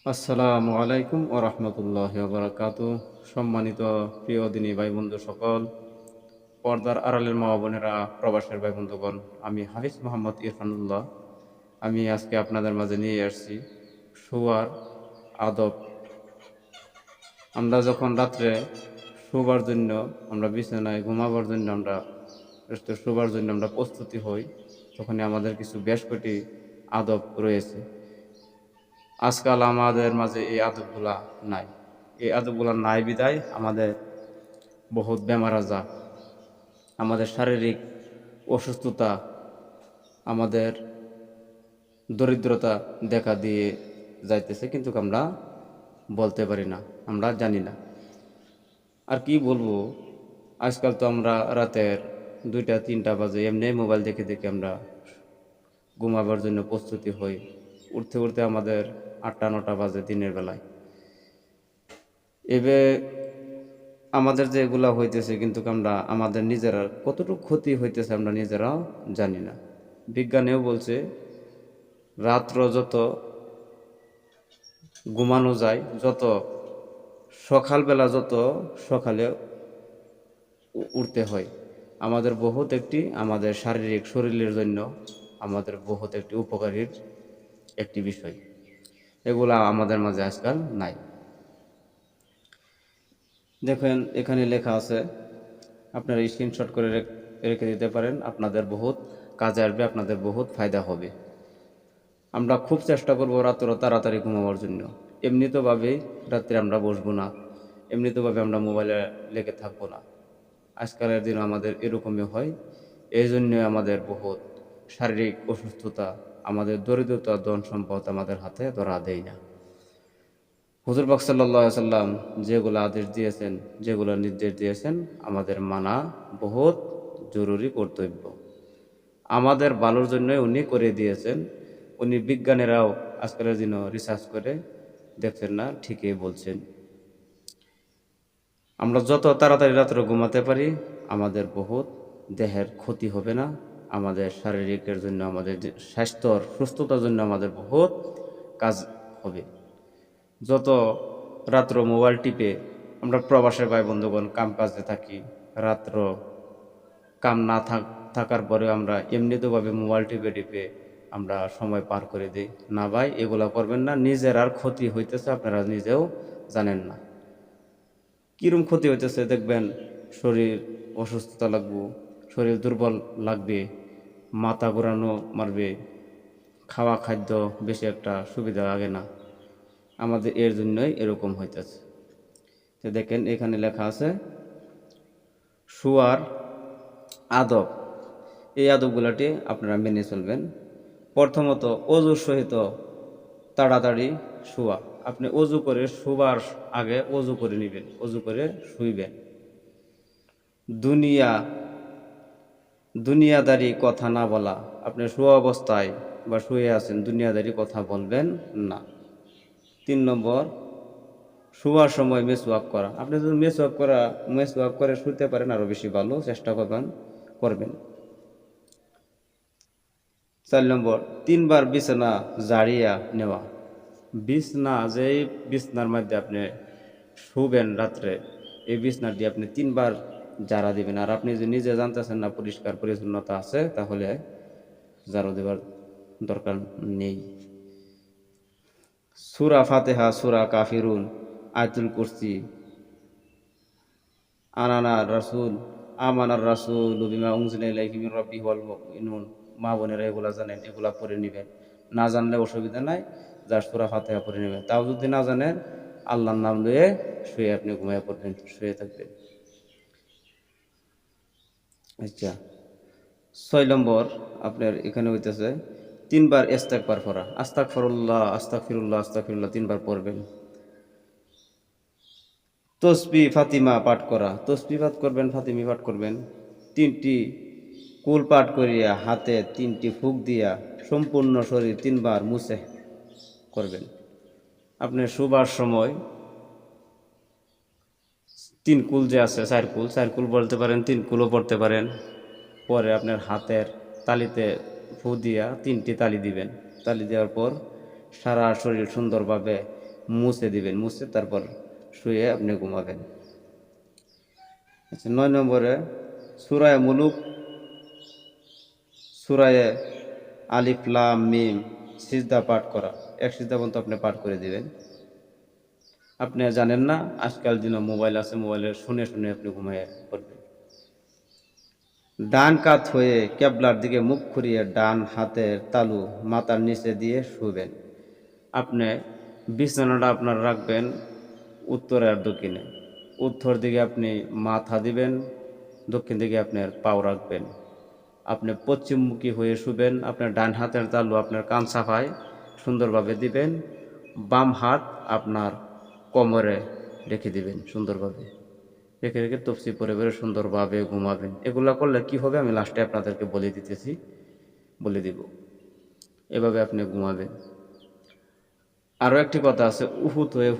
আসসালামু আলাইকুম ও রহমতুল্লাহ বারাকাতু। সম্মানিত প্রিয় দিনী ভাই বন্ধু সকল, পর্দার আড়ালের মা বোনেরা, প্রবাসের ভাই বন্ধুগণ, আমি হাফিজ মোহাম্মদ ইরফানুল্লাহ। আমি আজকে আপনাদের মাঝে নিয়ে আসছি শোয়ার আদব। আমরা যখন রাত্রে শোবার জন্য, আমরা বিছানায় ঘুমাবার জন্য, শোবার জন্য আমরা প্রস্তুতি হই, তখনই আমাদের কিছু বেশ কটি আদব রয়েছে। আজকাল আমাদের মাঝে এই আদবগুলা নাই। এই আদবগুলা নাই বিদায় আমাদের বহুত বেমার আজার, আমাদের শারীরিক অসুস্থতা, আমাদের দরিদ্রতা দেখা দিয়ে যাইতেছে, কিন্তু আমরা বলতে পারি না, আমরা জানি না। আর কি বলবো, আজকাল তো আমরা রাতের 2টা 3টা বাজে এমনি মোবাইল দেখে দেখে আমরা ঘুমাবার জন্য প্রস্তুতি হই। উঠতে উঠতে আমাদের 8টা 9টা বাজে দিনের বেলায়। এবে আমাদের যে এগুলা হইতেছে, কিন্তু আমরা আমাদের নিজেরা কতটুকু ক্ষতি হইতেছে আমরা নিজেরাও জানি না। বিজ্ঞানেও বলছে রাত্র যত ঘুমানো যায়, যত সকালবেলা যত সকালে উঠতে হয়, আমাদের বহুত একটি আমাদের শারীরিক শরীরের জন্য আমাদের বহুত একটি উপকারীর একটি বিষয়। এগুলা আমাদের মাঝে আজকাল নাই। দেখেন, এখানে লেখা আছে, আপনারা স্ক্রিনশট করে রেখে দিতে পারেন, আপনাদের বহুত কাজে আসবে, আপনাদের বহুত ফায়দা হবে। আমরা খুব চেষ্টা করব রাত্র তাড়াতাড়ি ঘুমাবার জন্য। এমনিতভাবেই রাত্রে আমরা বসবো না, এমনিতভাবে আমরা মোবাইলে লেগে থাকবো না। আজকালের দিন আমাদের এরকমই হয়। এই জন্য আমাদের বহুত শারীরিক অসুস্থতা, আমাদের দরিদ্রতা, ধন সম্পদ আমাদের হাতে ধরা দেয় না। হুজুর পাক সাল্লাল্লাহু আলাইহি সাল্লাম যেগুলো আদেশ দিয়েছেন, যেগুলো নির্দেশ দিয়েছেন, আমাদের মানা বহুত জরুরি কর্তব্য। আমাদের ভালোর জন্যই উনি করে দিয়েছেন। উনি বিজ্ঞানীরাও আজকালের দিনও রিসার্চ করে দেখছেন না, ঠিকই বলছেন। আমরা যত তাড়াতাড়ি রাত্রে ঘুমাতে পারি, আমাদের বহুত দেহের ক্ষতি হবে না। আমাদের শারীরিকের জন্য, আমাদের স্বাস্থ্যর সুস্থতার জন্য আমাদের বহুত কাজ হবে। যত রাত্র মোবাইল টিপে আমরা প্রবাসের ভাই বন্ধুগণ কাম কাজে থাকি, রাত্র কাম না থাকার পরে আমরা এমনিতেভাবে মোবাইল টিপে টিপে আমরা সময় পার করে দিই। না ভাই, এগুলা করবেন না, নিজের আর ক্ষতি হইতেছে, আপনারা নিজেও জানেন না কীরকম ক্ষতি হইতেছে। দেখবেন শরীর অসুস্থতা লাগবে, শরীর দুর্বল লাগবে, মাথা ঘোরানো মারবে, খাওয়া খাদ্য বেশি একটা সুবিধা লাগে না। আমাদের এর জন্যই এরকম হইতেছে। তো দেখেন, এখানে লেখা আছে শোয়ার আদব। এই আদবগুলাটি আপনারা মেনে চলবেন। প্রথমত, অজুর সহিত তাড়াতাড়ি শোয়া। আপনি অজু করে শোবার আগে অজু করে নেবেন, অজু করে শুইবেন। দুনিয়া দুনিয়াদারি কথা না বলা। আপনি শোয়া অবস্থায় বা শুয়ে আছেন, দুনিয়াদারি কথা বলবেন না। 3 নম্বর, শোয়ার সময় মেসওয়াক করা। আপনি যদি মেসওয়াক করে শুতে পারেন, আরও বেশি ভালো, চেষ্টা করবেন। 4 নম্বর, 3বার বিছানা জাড়িয়া নেওয়া। বিছনা, যেই বিছনার মধ্যে আপনি শুবেন রাত্রে, এই বিছনাটি আপনি 3বার ঝাড়া দিবেন। আর আপনি যদি নিজে জানতেছেন না পরিষ্কার পরিচ্ছন্নতা আছে, তাহলে ঝাড়ু দেওয়ার দরকার নেই। সূরা ফাতিহা, সূরা কাফিরুন, আয়াতুল কুরসি, আমানার রাসূল বিমা উনজিলা ইলাইহি মির রাব্বিহি ওয়াল মুমিনুন। মা বোনেরা এগুলা জানেন, এগুলা পড়ে নেবেন। না জানলে অসুবিধা নাই, যার সূরা ফাতিহা পড়ে নেবেন। তাও যদি না জানেন, আল্লাহর নাম লয়ে শুয়ে আপনি ঘুমিয়ে পড়বেন, শুয়ে থাকবেন। আচ্ছা, 6 নম্বর, আপনার এখানে হইতেছে 3বার ইস্তেগফার পড়া। আস্তাগফিরুল্লাহ, আস্তাগফিরুল্লাহ, আস্তাগফিরুল্লাহ 3বার পড়বেন। তসবিহ ফাতিমা পাঠ করা। তসবিহ পাঠ করবেন, ফাতিমি পাঠ করবেন। 3টি কুল পাঠ করিয়া হাতে 3টি ফুঁক দিয়া সম্পূর্ণ শরীর 3বার মুছে করবেন। আপনি শোবার সময় 3 কুল যে আছে, 4 কুল, 4 কুল বলতে পারেন, 3 কুলও পড়তে পারেন। পরে আপনার হাতের তালিতে ফু দিয়া 3টি তালি দিবেন। তালি দেওয়ার পর সারা শরীর সুন্দরভাবে মুছে দিবেন, মুছে তারপর শুয়ে আপনি ঘুমাবেন। আচ্ছা, 9 নম্বরে সূরা মুলুক, সূরা আলিফ লাম মিম সিজদা পাঠ করা, এক সিজদা পর্যন্ত আপনি পাঠ করে দিবেন। আপনি জানেন না, আজকাল দিনে মোবাইল আছে, মোবাইলে শুনে শুনে আপনি ঘুমিয়ে পড়বেন। ডান কাত হয়ে কেবলার দিকে মুখ ঘুরিয়ে ডান হাতের তালু মাথার নিচে দিয়ে শুবেন। আপনি বিছানাটা আপনার রাখবেন উত্তর আর দক্ষিণে। উত্তর দিকে আপনি মাথা দিবেন, দক্ষিণ দিকে আপনার পাও রাখবেন। আপনি পশ্চিমমুখী হয়ে শুবেন। আপনার ডান হাতের তালু আপনার কান সাফায় সুন্দরভাবে দিবেন, বাম হাত আপনার কোমরে রেখে দিবেন সুন্দরভাবে, রেখে রেখে তফসি পরে পরে সুন্দরভাবে ঘুমাবেন। এগুলো করলে কি হবে আমি লাস্টে আপনাদেরকে বলে দিব। এভাবে আপনি ঘুমাবেন। আরও একটি কথা আছে, উহুত হয়ে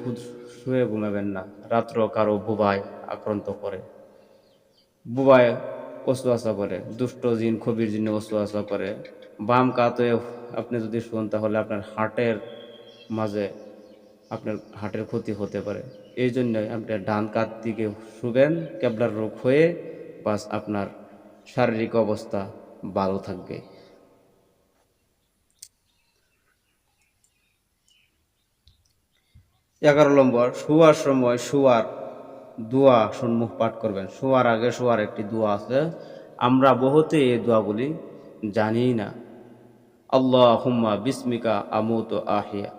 শুয়ে ঘুমাবেন না। রাত্র কারো বুবায় আক্রান্ত করে, বুবায় ওসওয়াসা করে, দুষ্ট জিন খবির জিনে ওসওয়াসা করে। বাম কাত হয়ে আপনি যদি শুন তাহলে আপনার হার্টের ক্ষতি হতে পারে। এই জন্যই আপনি ডান কাত দিকে শুবেন কেবলার রোগ হয়ে, বাস আপনার শারীরিক অবস্থা ভালো থাকবে। 11 নম্বর, শোয়ার সময় শোয়ার দোয়া সম্মুখ পাঠ করবেন। শোয়ার আগে শোয়ার একটি দোয়া আছে, আমরা বহুতে এই দোয়াগুলি জানি না। আল্লাহুম্মা বিসমিকা আমুতু আহিয়া,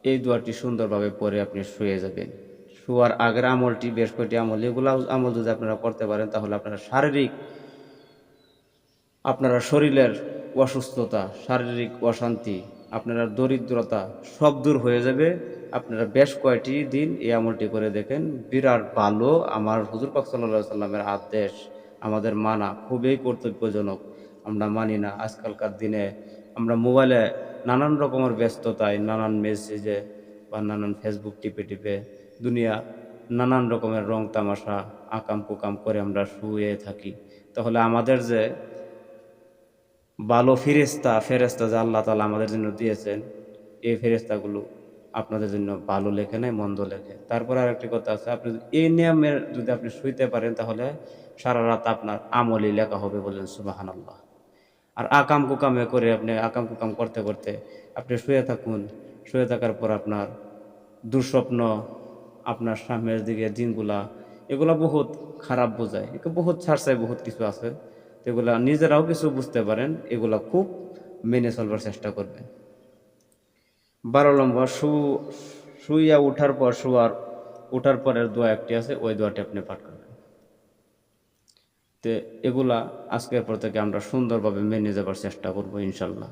এই দোয়াটি সুন্দরভাবে পড়ে আপনি শুয়ে যাবেন। শোয়ার আগের আমলটি, বেশ কয়েকটি আমল, এগুলো আমল যদি আপনারা করতে পারেন তাহলে আপনারা শরীরের অসুস্থতা, শারীরিক অশান্তি, আপনারা দরিদ্রতা সব দূর হয়ে যাবে। আপনারা বেশ কয়েকটি দিন এই আমলটি করে দেখেন, বিরাট ভালো। আমার হুজুর পাক সাল্লাল্লাহু আলাইহি সাল্লামের আদেশ আমাদের মানা খুবই কর্তব্যজনক। আমরা মানি না। আজকালকার দিনে আমরা মোবাইলে নানান রকমের ব্যস্ততায়, নানান মেসেজে বা নানান ফেসবুক টিপে টিপে দুনিয়া নানান রকমের রং তামাশা আকাম কুকাম করে আমরা শুয়ে থাকি। তাহলে আমাদের যে ভালো ফেরেস্তা যে আল্লাহ তাআলা আমাদের জন্য দিয়েছেন, এই ফেরেস্তাগুলো আপনাদের জন্য ভালো লেখে নাই, মন্দ লেখে। তারপর আর একটি কথা আছে, আপনি এই নিয়মের যদি আপনি শুইতে পারেন তাহলে সারা রাত আপনার আমলই লেখা হবে, বলেন সুবহানাল্লাহ। আর আকাম কুকাম করতে করতে আপনি শুয়ে থাকুন। শুয়ে থাকার পর আপনার দুঃস্বপ্ন, আপনার সামনের দিকে দিনগুলা, এগুলা বহুত খারাপ বোঝায়, এগুলো বহুত ছাড়ছাই, বহুত কিছু আছে। তো এগুলা নিজেরাও কিছু বুঝতে পারেন, এগুলা খুব মেনে চলবার চেষ্টা করবেন। 12 নম্বর, শুইয়া উঠার পরের দোয়া একটি আছে, ওই দোয়াটি আপনি পাঠ করবেন। তো এগুলা আজকের পর থেকে আমরা সুন্দরভাবে মেনে যাবার চেষ্টা করব ইনশাল্লাহ।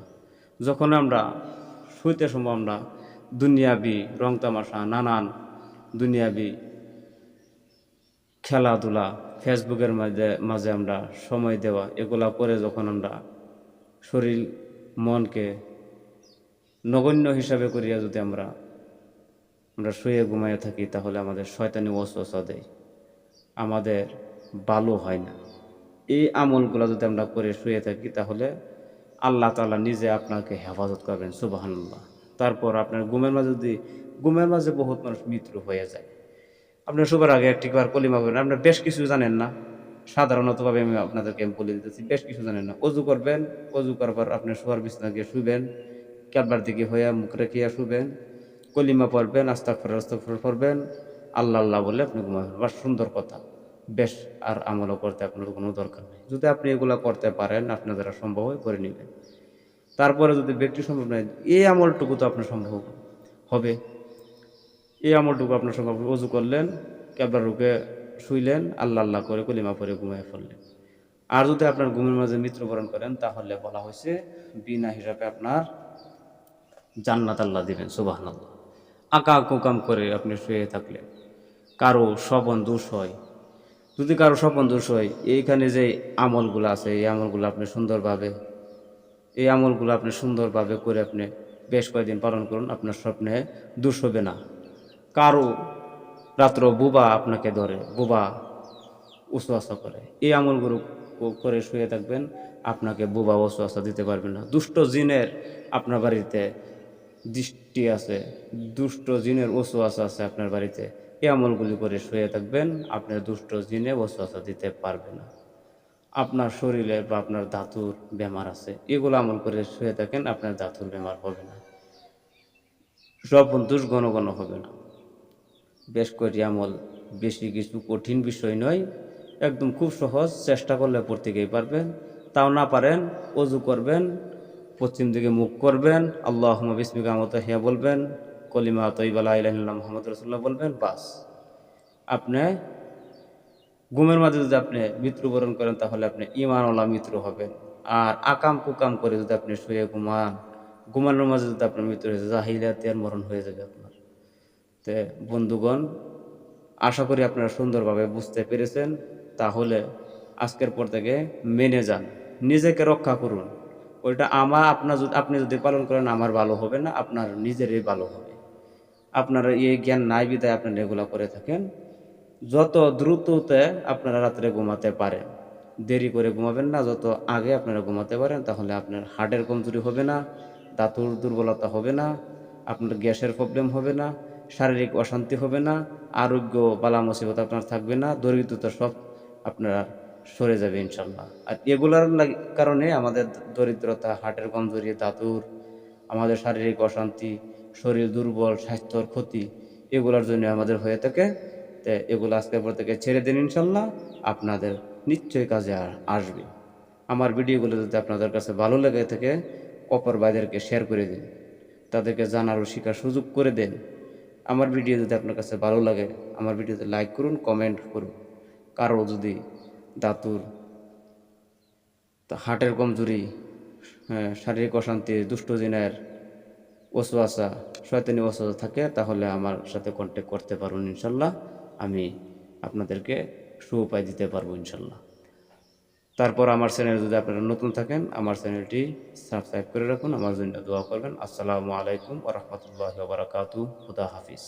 যখন আমরা শুইতে সময় আমরা দুনিয়াবি রং তামাশা, নানান দুনিয়াবি খেলাধুলা, ফেসবুকের মাঝে আমরা সময় দেওয়া, এগুলা করে যখন আমরা শরীর মনকে নগণ্য হিসাবে করিয়া যদি আমরা শুয়ে ঘুমাইয়া থাকি তাহলে আমাদের শয়তানি ওয়াসওয়াসা দেয়, আমাদের ভালো হয় না। এই আমলগুলো যদি আমরা করে শুয়ে থাকি তাহলে আল্লাহ তাআলা নিজে আপনাকে হেফাজত করবেন, সুবহানাল্লাহ। তারপর আপনার ঘুমের মাঝে বহুত মানুষ মৃত্যু হয়ে যায়। আপনার শোবার আগে একটিবার কলিমা করবেন। আপনার বেশ কিছু জানেন না, সাধারণতভাবে আমি আপনাদেরকে বলে দিতেছি, বেশ কিছু জানেন না। অজু করবেন, অজু করবার আপনার শোয়ার বিছানা গিয়ে শুবেন, কেবলার দিকে হইয়া মুখ রেখিয়া শুবেন, কলিমা পড়বেন, আস্তাগফিরুল্লাহ পড়বেন, আল্লাহ আল্লাহ বলে আপনি ঘুমাবেন। বা সুন্দর কথা, বেশ। আর আমলও করতে আপনার কোনো দরকার নেই। যদি আপনি এগুলা করতে পারেন, আপনার দ্বারা সম্ভব হয়, করে নেবেন। তারপরে যদি ব্যক্তি সম্ভব নয়, এই আমলটুকু তো আপনার সম্ভব হবে। এই আমলটুকু আপনার সম্ভব, অজু করলেন, কেবলার রুকে শুইলেন, আল্লাহ আল্লাহ করে কলিমা পরে ঘুমিয়ে পড়লেন। আর যদি আপনার ঘুমের মাঝে মৃত্যুবরণ করেন তাহলে বলা হয়েছে বিনা হিসাবে আপনার জান্নাত আল্লাহ দিবেন, সুবহানাল্লাহ। আকা কুকাম করে আপনি শুয়ে থাকলেন, কারো স্বপন দোষ হয়, যদি কারো স্বপন দোষ হয়, এইখানে যে আমলগুলো আছে এই আমলগুলো আপনি সুন্দরভাবে করে আপনি বেশ কয়েকদিন পালন করুন, আপনার স্বপ্নে দোষ হবে না। কারো রাত্র বুবা আপনাকে ধরে, বুবা ওয়াসওয়াসা করে, এই আমলগুলো করে শুয়ে থাকবেন, আপনাকে বুবা ওয়াসওয়াসা দিতে পারবে না। দুষ্ট জিনের আপনার বাড়িতে দৃষ্টি আছে, দুষ্ট জিনের ওসওয়াসা আছে আপনার বাড়িতে, এই আমলগুলি করে শুয়ে থাকবেন, আপনার দুষ্ট জিনে ওসওয়াসা দিতে পারবে না। আপনার শরীরে বা আপনার ধাতুর বেমার আছে, এগুলো আমল করে শুয়ে থাকেন, আপনার ধাতুর বেমার হবে না, সব বন্ধুষ ঘন ঘন হবে না। বেশ কয়েকটি আমল, বেশি কিছু কঠিন বিষয় নয়, একদম খুব সহজ, চেষ্টা করলে প্রত্যেকেই পারবেন। তাও না পারেন, অজু করবেন, পশ্চিম দিকে মুখ করবেন, আল্লাহুম্মা বিসমিকা আমতাহিয়া বলবেন, কলিমা তয়্যিবা লা ইলাহা ইল্লাল্লাহ মুহাম্মাদুর রাসূলুল্লাহ বলবেন, বাস। আপনি ঘুমের মাঝে যদি আপনি মৃত্যুবরণ করেন তাহলে আপনি ঈমানওয়ালা মৃত্যু হবেন। আর আকাম কুকাম করে যদি আপনি শুয়ে ঘুমান, ঘুমানোর মাঝে যদি আপনার মৃত্যু হয়েছে, জাহিলিয়াতের মরণ হয়ে যাবে আপনার। তে বন্ধুগণ, আশা করি আপনারা সুন্দরভাবে বুঝতে পেরেছেন। তাহলে আজকের পর থেকে মেনে যান, নিজেকে রক্ষা করুন। ওইটা আপনি যদি পালন করেন, আমার ভালো হবে না, আপনার নিজেরই ভালো হবে। আপনারা এই জ্ঞান নাই বিধায় আপনারা এগুলো করে থাকেন। যত দ্রুততে আপনারা রাত্রে ঘুমাতে পারেন, দেরি করে ঘুমাবেন না, যত আগে আপনারা ঘুমাতে পারেন, তাহলে আপনার হার্টের কমজোরি হবে না, দাঁতুর দুর্বলতা হবে না, আপনার গ্যাসের প্রবলেম হবে না, শারীরিক অশান্তি হবে না, আরোগ্য বালা মুসিবত আপনার থাকবে না, দরিদ্রতা সব আপনার সরে যাবে ইনশাল্লাহ। আর এগুলার কারণে আমাদের দরিদ্রতা, হার্টের কমজোরি, দাঁতুর, আমাদের শারীরিক অশান্তি, শরীর দুর্বল, স্বাস্থ্যর ক্ষতি, এগুলোর জন্য আমাদের হয়ে থাকে। তো এগুলো আজকের পর থেকে ছেড়ে দিন ইনশাল্লাহ, আপনাদের নিশ্চয়ই কাজে আসবে। আমার ভিডিওগুলো যদি আপনাদের কাছে ভালো লেগে থাকে, অপর ভাইদেরকে শেয়ার করে দিন, তাদেরকে জানার ও শেখার সুযোগ করে দেন। আমার ভিডিও যদি আপনার কাছে ভালো লাগে, আমার ভিডিওতে লাইক করুন, কমেন্ট করুন। কারো যদি দাঁতুর, হার্টের কমজোরি, শারীরিক অশান্তি, দুষ্টজিনের ওসওয়াসা, শয়তানি ওসওয়াসা থাকে, তাহলে আমার সাথে কন্ট্যাক্ট করতে পারুন ইনশাল্লাহ। আমি আপনাদেরকে সুউপায় দিতে পারবো ইনশাল্লাহ। তারপর আমার চ্যানেল যদি আপনারা নতুন থাকেন, আমার চ্যানেলটি সাবস্ক্রাইব করে রাখুন, আমার জন্য দোয়া করবেন। আসসালামু আলাইকুম ওয়া রাহমাতুল্লাহি ওয়া বারাকাতুহু। খুদা হাফিজ।